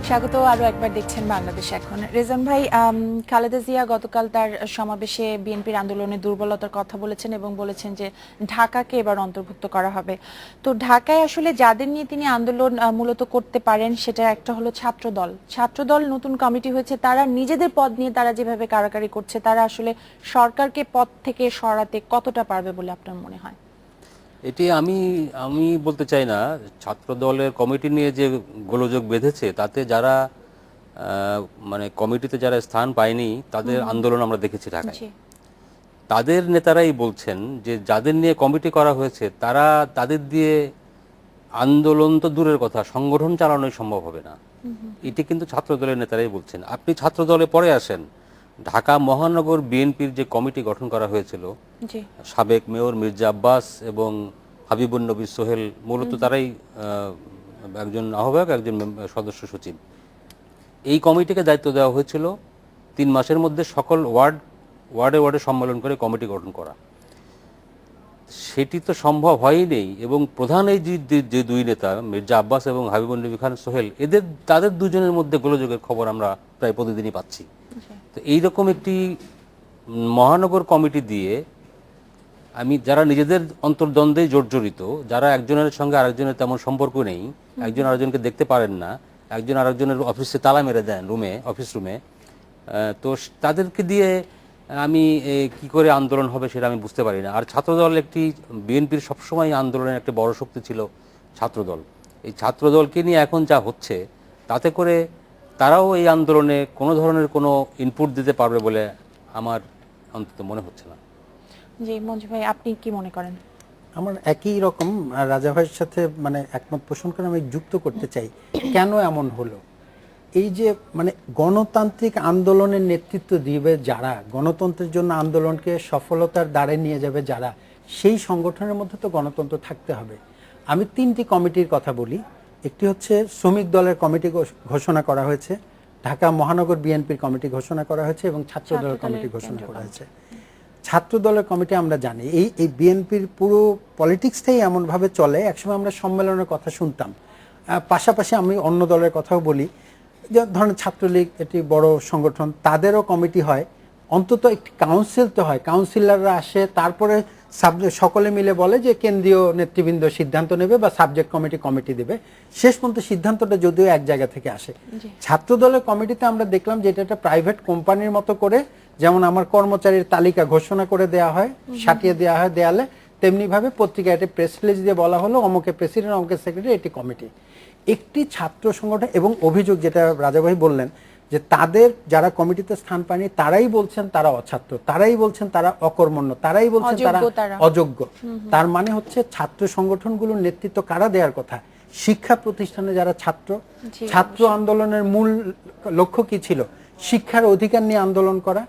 স্বাগত আরো একবার দেখছেন বাংলাদেশ এখন। রেজান ভাই, খালেদা জিয়া গতকাল তার সমাবেশে বিএনপির আন্দোলনের দুর্বলতার কথা বলেছেন এবং বলেছেন যে ঢাকাকে এবার অন্তর্ভুক্ত করা হবে। তো ঢাকায় আসলে যাদের নিয়ে তিনি আন্দোলন মূলত করতে পারেন সেটা একটা হলো ছাত্রদল। ছাত্রদল নতুন কমিটি হয়েছে, তারা নিজেদের পদ নিয়ে তারা যেভাবে কাড়াকাড়ি করছে, তারা আসলে সরকারকে পদ থেকে সরাতে কতটা পারবে বলে আপনার মনে হয়? এটি আমি আমি বলতে চাই না। ছাত্র দলের কমিটি নিয়ে যে গোলযোগ বেঁধেছে তাতে যারা মানে কমিটিতে যারা স্থান পায়নি তাদের আন্দোলন আমরা দেখেছি ঢাকায়। তাদের নেতারাই বলছেন যে যাদের নিয়ে কমিটি করা হয়েছে তারা তাদের দিয়ে আন্দোলন তো দূরের কথা, সংগঠন চালানোই সম্ভব হবে না। এটি কিন্তু ছাত্র দলের নেতারাই বলছেন। আপনি ছাত্র দলে পরে আসেন, ঢাকা মহানগর বিএনপির যে কমিটি গঠন করা হয়েছিল, সাবেক মেয়র মির্জা আব্বাস এবং হাবিবুন নবী সোহেল মূলত তারাই একজন আহ্বায়ক, একজন সদস্য সচিব। এই কমিটিকে দায়িত্ব দেওয়া হয়েছিল 3 মাসের মধ্যে সকল ওয়ার্ডে ওয়ার্ডে সম্মেলন করে কমিটি গঠন করা। সেটি তো সম্ভব হয়নি এবং প্রধান এই যে দুই নেতা মির্জা আব্বাস এবং হাবিবুন নবী খান সোহেল, তাদের দুজনের মধ্যে গোলযোগের খবর আমরা প্রায় প্রতিদিনই পাচ্ছি। তো এইরকম একটি মহানগর কমিটি দিয়ে যারা নিজেদের অন্তর্দ্বন্দ্বে জর্জরিত, যারা একজনের সঙ্গে আরেকজনের তেমন সম্পর্ক নেই, একজন আরেকজনকে দেখতে পারেন না, একজন আরেকজনের অফিসে তালা মেরে দেন অফিস রুমে, তো তাদেরকে দিয়ে আমি কি করে আন্দোলন হবে সেটা আমি বুঝতে পারি না। আর ছাত্রদল বিএনপির সবসময় আন্দোলনের একটা বড় শক্তি ছিল ছাত্রদল। এই ছাত্রদলকে নিয়ে এখন যা হচ্ছে তাতে করে তারাও এই আন্দোলনে কোনো ধরনের কোনো ইনপুট দিতে পারবে বলে আমার অন্তত মনে হচ্ছে না। জি মঞ্জু ভাই, আপনি কি মনে করেন? আমার একই রকম রাজা ভাইয়ের সাথে একমত পোষণ করে আমি যুক্ত করতে চাই। কেন এমন হলো? এই যে গণতান্ত্রিক আন্দোলনের নেতৃত্ব দিবে যারা, গণতন্ত্রের জন্য আন্দোলনকে সফলতার দ্বারে নিয়ে যাবে যারা, সেই সংগঠনের মধ্যে তো গণতন্ত্র থাকতে হবে। আমি 3টি কমিটির কথা বলি। একটি হচ্ছে শ্রমিক দলের কমিটি ঘোষণা করা হয়েছে, ঢাকা মহানগর বিএনপির কমিটি ঘোষণা করা হয়েছে এবং ছাত্র দলের কমিটি ঘোষণা করা হয়েছে। ছাত্র দলের কমিটি আমরা জানি এই বিএনপির পুরো পলিটিক্সটাই এমনভাবে চলে। একসময় আমরা সম্মেলনের কথা শুনতাম, পাশাপাশি আমি অন্য দলের কথাও বলি, যে ধরেন ছাত্রলীগ একটি বড় সংগঠন, তাদেরও কমিটি হয়, অন্তত একটি কাউন্সিল তো হয়, কাউন্সিলররা আসে, তারপরে সকলে মিলে বলে যে কেন্দ্রীয় নেতৃবৃন্দ সিদ্ধান্ত নেবে বা সাবজেক্ট কমিটি দেবে। শেষ পর্যন্ত সিদ্ধান্তটা যদিও এক জায়গা থেকে আসে। ছাত্র দলের কমিটিতে আমরা দেখলাম যে এটা একটা প্রাইভেট কোম্পানির মতো করে, যেমন আমার কর্মচারীর তালিকা ঘোষণা করে দেওয়া হয়, সাটিয়ে দেওয়া হয় দেয়ালে, তেমনি ভাবে পত্রিকায় একটা প্রেস রিলিজ দিয়ে বলা হলো অমুকে প্রেসিডেন্ট, অমুকে সেক্রেটারি, এটি কমিটি। একটি ছাত্র সংগঠন এবং অভিযোগ যেটা রাজাভাই বললেন যে তাদের যারা কমিটিতে স্থান পায়নি তারাই বলছেন তারা অছাত্র, তারাই বলছেন তারা অকর্মণ্য, তারাই বলছেন তারা অযোগ্য। তার মানে হচ্ছে ছাত্র সংগঠনগুলোর নেতৃত্ব কারা দেওয়ার কথা? শিক্ষা প্রতিষ্ঠানে যারা ছাত্র আন্দোলনের মূল লক্ষ্য কি ছিল? শিক্ষার অধিকার নিয়ে আন্দোলন করা।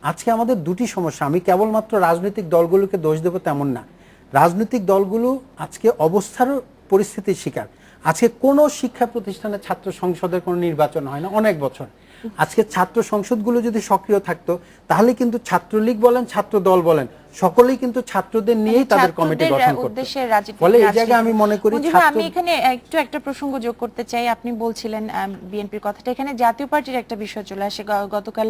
আজকে আমাদের দুটি সমস্যা, আমি কেবলমাত্র রাজনৈতিক দলগুলোকে দোষ দেব তেমন না। রাজনৈতিক দলগুলো আজকে অবস্থার পরিস্থিতির শিকার। আজকে কোনো শিক্ষা প্রতিষ্ঠানে ছাত্র সংসদের কোনো নির্বাচন হয় না অনেক বছর। আজকে ছাত্র সংসদগুলো যদি সক্রিয় থাকতো তাহলে কিন্তু ছাত্রলীগ বলেন, ছাত্র দল বলেন, সকলেই কিন্তু ছাত্রদের নিয়েই তাদের কমিটি গঠন করতে। ফলে এই জায়গায় আমি মনে করি আমি এখানে একটা প্রসঙ্গ যোগ করতে চাই। আপনি বলছিলেন বিএনপির কথাটা, এখানে জাতীয় পার্টির একটা বিষয় চলে আসে। গতকাল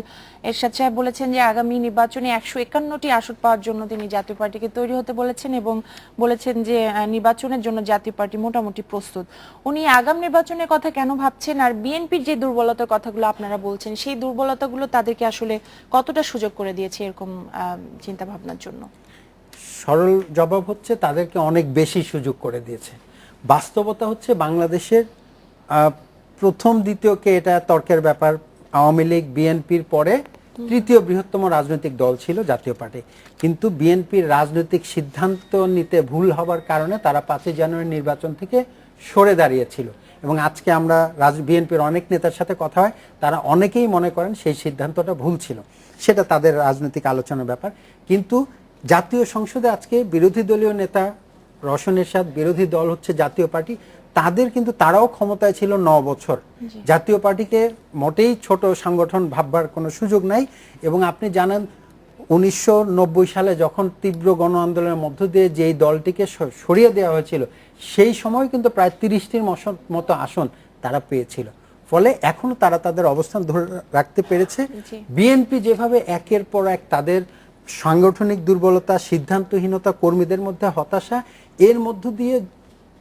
এরশাদ সাহেব বলেছেন যে আগামী নির্বাচনে 151টি আসন পাওয়ার জন্য তিনি জাতীয় পার্টিকে তৈরি হতে বলেছেন এবং বলেছেন যে নির্বাচনের জন্য জাতীয় পার্টি মোটামুটি প্রস্তুত। উনি আগামী নির্বাচনের কথা কেন ভাবছেন, আর বিএনপির যে দুর্বলতার কথাগুলো আপনারা বলছেন সেই দুর্বলতাগুলো তাদেরকে আসলে কতটা সুযোগ করে দিয়েছে এরকম চিন্তা ভাবনার জন্য? সরল জবাব হচ্ছে তাদেরকে অনেক বেশি সুযোগ করে দিয়েছে। বাস্তবতা হচ্ছে বাংলাদেশের প্রথম দ্বিতীয়কে এটা তর্কের ব্যাপার, আওয়ামী লীগ বিএনপির পরে তৃতীয় বৃহত্তম রাজনৈতিক দল ছিল জাতীয় পার্টি। কিন্তু বিএনপির রাজনৈতিক সিদ্ধান্ত নিতে ভুল হবার কারণে তারা 5 জানুয়ারি নির্বাচন থেকে সরে দাঁড়িয়েছিল এবং আজকে আমরা বিএনপির অনেক নেতার সাথে কথা হয়, তারা অনেকেই মনে করেন সেই সিদ্ধান্তটা ভুল ছিল। সেটা তাদের রাজনৈতিক আলোচনার ব্যাপার। কিন্তু জাতীয় সংসদে আজকে বিরোধী দলীয় নেতা রওশন এরশাদ, বিরোধী দল হচ্ছে জাতীয় পার্টি, তারাও ক্ষমতায় ছিল 9 বছর। জাতীয় পার্টিকে মোটেই ছোট সংগঠন ভাববার কোনো সুযোগ নাই। এবং আপনি জানেন 1990 সালে যখন তীব্র গণ আন্দোলনের মধ্য দিয়ে যেই দলটিকে সরিয়ে দেওয়া হয়েছিল সেই সময় কিন্তু প্রায় 30টির মতো আসন তারা পেয়েছিল। ফলে এখনো তারা তাদের অবস্থান ধরে রাখতে পেরেছে। জি। বিএনপি যেভাবে একের পর এক তাদের সাংগঠনিক দুর্বলতা, সিদ্ধান্তহীনতা, কর্মীদের মধ্যে হতাশা, এর মধ্য দিয়ে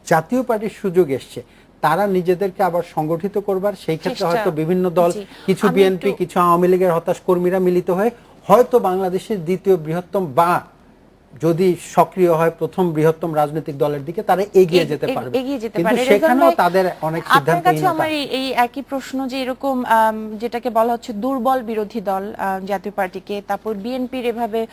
জাতীয় পার্টির সুযোগ এসছে তারা নিজেদেরকে আবার সংগঠিত করবার, সেই ক্ষেত্রে চেষ্টা- হয়তো বিভিন্ন দল, জি। কিছু আমি বিএনপি, একটু- কিছু আওয়ামী লীগের হতাশ কর্মীরা মিলিত হয়ে হয়তো বাংলাদেশের দ্বিতীয় বৃহত্তম বা যদি সক্রিয় হয় প্রথম বৃহত্তম রাজনৈতিক দলের দিকে তারা এগিয়ে যেতে পারবে। এগিয়ে যেতে কিন্তু পারে। রেজাউল সেখানেও ভাই, তাদের অনেক আপনার কাছে সিদ্ধান্তহীনতা। আমার এই একই প্রশ্ন যে এরকম যেটাকে বলা হচ্ছে দুর্বল বিরোধী দল জাতীয় পার্টিকে, তারপর বিএনপির এভাবে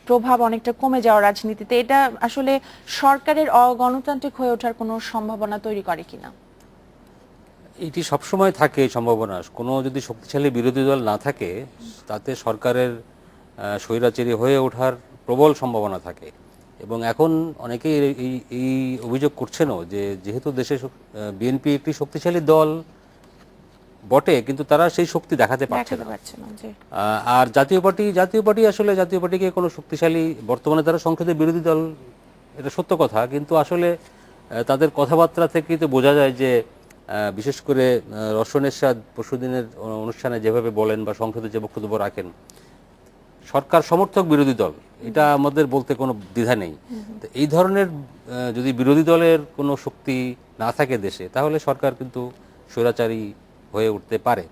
প্রভাব অনেকটা কমে যাওয়া রাজনীতিতে, এটা আসলে সরকারের অগণতান্ত্রিক হয়ে ওঠার কোনো সম্ভাবনা তৈরি করে কিনা? এটি সবসময় থাকে এই সম্ভাবনা। কোনো যদি শক্তিশালী বিরোধী দল না থাকে তাতে সরকারের স্বৈরাচারী হয়ে ওঠার প্রবল সম্ভাবনা থাকে। এবং এখন অনেকেই এই অভিযোগ করছেনও যে যেহেতু দেশে বিএনপি একটি শক্তিশালী দল বটে, কিন্তু তারা সেই শক্তি দেখাতে পারছে দেখাতে না। পারছে না, জি। আর জাতীয় পার্টি আসলে জাতীয় পার্টিকে কোনো শক্তিশালী, বর্তমানে তারা সংসদে বিরোধী দল, এটা সত্য কথা, কিন্তু আসলে তাদের কথাবার্তা থেকেই তো বোঝা যায় যে বিশেষ করে রওশন এরশাদ পরশুদিনের অনুষ্ঠানে যেভাবে বলেন বা সংসদে যে বক্তব্য রাখেন, সরকার সমর্থক বিরোধী দল, এটা আমাদের বলতে কোনো দ্বিধা নেই। তো এই ধরনের যদি বিরোধী দলের কোনো শক্তি না থাকে দেশে, তাহলে সরকার কিন্তু স্বৈরাচারী হয়ে উঠতে পারে।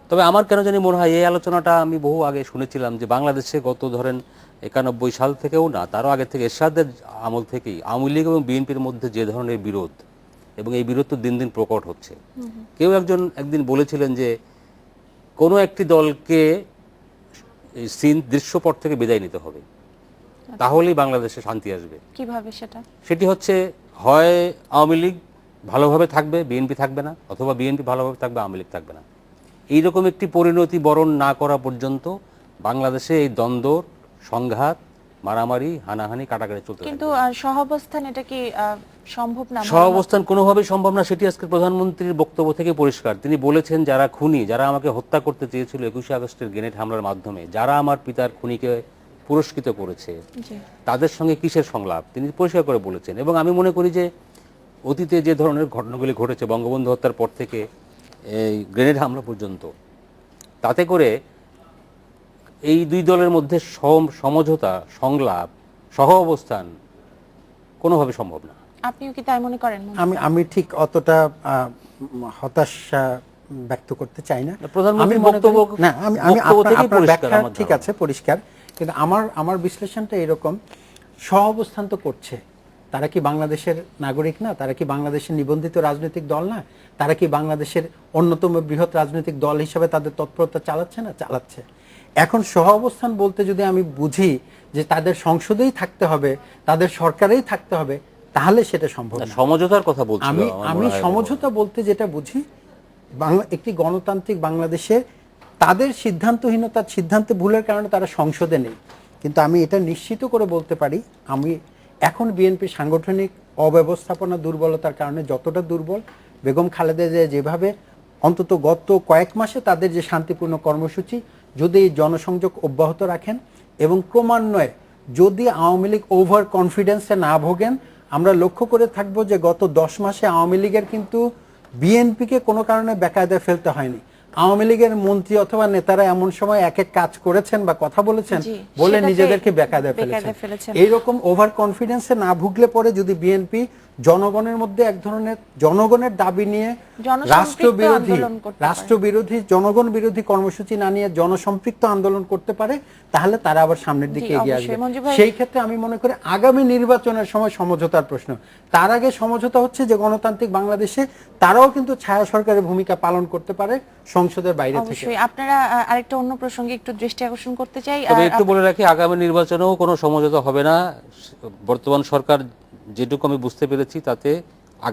তবে আমার কেন জানি মনে হয়, এই আলোচনাটা আমি বহু আগে শুনেছিলাম যে বাংলাদেশে গত ধরেন 91 সাল থেকেও না, তারও আগে থেকে, এরশাদের আমল থেকেই আওয়ামী লীগ এবং বিএনপির মধ্যে যে ধরনের বিরোধ, এবং এই বিরোধ তো দিন দিন প্রকট হচ্ছে। কেউ একদিন বলেছিলেন যে কোনো একটি দলকে এই সিন দৃশ্যপট থেকে বিদায় নিতে হবে, তাহলেই বাংলাদেশে শান্তি আসবে। কিভাবে সেটা? সেটি হচ্ছে, হয় আওয়ামী লীগ ভালোভাবে থাকবে, বিএনপি থাকবে না, অথবা বিএনপি ভালোভাবে থাকবে, আওয়ামী লীগ থাকবে না। এইরকম একটি পরিণতি বরণ না করা পর্যন্ত বাংলাদেশে এই দ্বন্দ্ব, সংঘাত, মারামারি, হানাহানি, কাটাকাটি চলতে থাকবে। কিন্তু সহাবস্থান এটা কি সম্ভব না? সহাবস্থান কোনোভাবেই সম্ভব না, সেটি আজকে প্রধানমন্ত্রীর বক্তব্য থেকে পরিষ্কার। তিনি বলেছেন, যারা খুনি, যারা আমাকে হত্যা করতে চেয়েছিল 21শে আগস্টের গ্রেনেড হামলার মাধ্যমে, যারা আমার পিতার খুনিকে পুরস্কৃত করেছে, জি। তাদের সঙ্গে কিসের সংলাপ, তিনি পরিষ্কার করে বলেছেন। এবং আমি মনে করি যে অতীতে যে ধরনের ঘটনাগুলি ঘটেছে, বঙ্গবন্ধু হত্যার পর থেকে এই গ্রেনেড হামলা পর্যন্ত, তাতে করে এই দুই দলের মধ্যে সমঝোতা, সংলাপ, সহ অবস্থান কোনোভাবে সম্ভব না। আপনিও কি তাই মনে করেন? আমি ঠিক অতটা হতাশা ব্যক্ত করতে চাই না। প্রধানমন্ত্রীর আমি মনে করি- বক্তব্য- না, আমি বক্তব্য থেকেই আপনার পরিষ্কার ব্যাখ্যা আমার ঠিক ধারণা। আছে, পরিষ্কার, কিন্তু আমার বিশ্লেষণটা এরকম, সহাবস্থান তো করছে। তারা কি বাংলাদেশের নাগরিক না? তারা কি বাংলাদেশের নিবন্ধিত রাজনৈতিক দল না? তারা কি বাংলাদেশের অন্যতম বৃহৎ রাজনৈতিক দল হিসেবে তাদের তৎপরতা চালাচ্ছে না? চালাচ্ছে। এখন সহাবস্থান বলতে যদি আমি বুঝি যে তাদের সংসদেই থাকতে হবে, তাদের সরকারেই থাকতে হবে, তাহলে সেটা সম্ভব না। সমঝোতার কথা বলছি আমি সমঝোতা বলতে যেটা বুঝি, একটি গণতান্ত্রিক বাংলাদেশে তাদের সিদ্ধান্তহীনতার, সিদ্ধান্তে ভুলের কারণে তারা সংসদে নেই, কিন্তু আমি এটা নিশ্চিত করে বলতে পারি, আমি এখন বিএনপি সাংগঠনিক অব্যবস্থাপনা, দুর্বলতার কারণে যতটা দুর্বল, বেগম খালেদা জিয়া যেভাবে অন্তত গত কয়েক মাসে তাদের যে শান্তিপূর্ণ কর্মসূচি, যদি এই জনসংযোগ অব্যাহত রাখেন এবং ক্রমান্বয়ে যদি আওয়ামী লীগ ওভার কনফিডেন্সে না ভোগেন, আমরা লক্ষ্য করে থাকবো যে গত 10 মাসে আওয়ামী লীগের কিন্তু বিএনপিকে কোনো কারণে বেকায়দায় ফেলতে হয়নি। আওয়ামী লীগের মন্ত্রী অথবা নেতারা এমন সময় এক এক কাজ করেছেন বা কথা বলেছেন জি, বলে সেটাতে নিজেদেরকে বেকায়দায় ফেলেছেন। এইরকম ওভার কনফিডেন্সে না ভুগলে পরে যদি বিএনপি জনগণের মধ্যে এক ধরনের জনগণের দাবি নিয়ে রাষ্ট্রবিরোধী জনগণ বিরোধী কর্মসূচি না নিয়ে জনসম্পৃক্ত আন্দোলন করতে পারে, তাহলে তারা আবার সামনের দিকে এগিয়ে আসবে। সেই ক্ষেত্রে আমি মনে করি আগামী নির্বাচনের সময় সমঝোতার প্রশ্ন, তার আগে সমঝোতা হচ্ছে যে গণতান্ত্রিক বাংলাদেশে তারাও কিন্তু ছায়া সরকারের ভূমিকা পালন করতে পারে সংসদের বাইরে থেকে। অবশ্যই। আপনারা আরেকটা অন্য প্রসঙ্গে একটু দৃষ্টি আকর্ষণ করতে চাই। তবে একটু বলে রাখি, আগামী নির্বাচনেও কোনো সমঝোতা হবে না। বর্তমান সরকার, যেটুকু আমি বুঝতে পেরেছি, তাতে